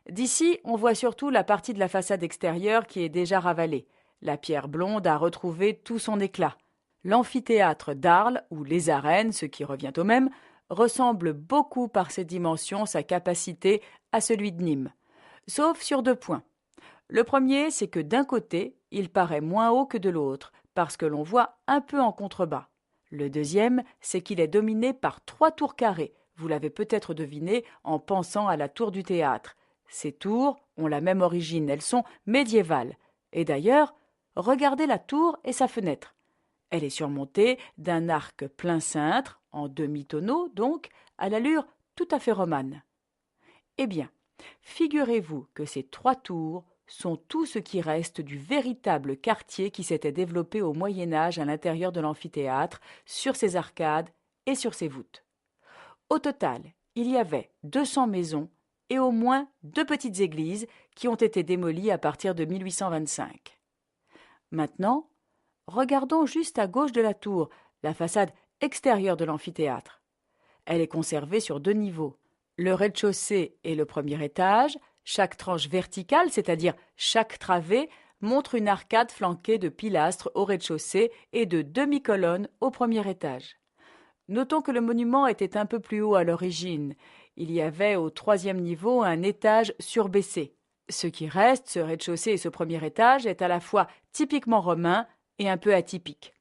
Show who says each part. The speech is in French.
Speaker 1: D'ici, on voit surtout la partie de la façade extérieure qui est déjà ravalée. La pierre blonde a retrouvé tout son éclat. L'amphithéâtre d'Arles, ou les arènes, ce qui revient au même, ressemble beaucoup par ses dimensions, sa capacité, à celui de Nîmes. Sauf sur deux points. Le premier, c'est que d'un côté, il paraît moins haut que de l'autre, parce que l'on voit un peu en contrebas. Le deuxième, c'est qu'il est dominé par trois tours carrées. Vous l'avez peut-être deviné en pensant à la tour du théâtre. Ces tours ont la même origine, elles sont médiévales. Et d'ailleurs, regardez la tour et sa fenêtre. Elle est surmontée d'un arc plein cintre, en demi-tonneau donc, à l'allure tout à fait romane. Eh bien, figurez-vous que ces trois tours sont tout ce qui reste du véritable quartier qui s'était développé au Moyen Âge à l'intérieur de l'amphithéâtre, sur ses arcades et sur ses voûtes. Au total, il y avait 200 maisons et au moins deux petites églises qui ont été démolies à partir de 1825. Maintenant, regardons juste à gauche de la tour, la façade extérieure de l'amphithéâtre. Elle est conservée sur deux niveaux. Le rez-de-chaussée et le premier étage, chaque tranche verticale, c'est-à-dire chaque travée, montre une arcade flanquée de pilastres au rez-de-chaussée et de demi-colonnes au premier étage. Notons que le monument était un peu plus haut à l'origine. Il y avait au troisième niveau un étage surbaissé. Ce qui reste, ce rez-de-chaussée et ce premier étage, est à la fois typiquement romain et un peu atypique.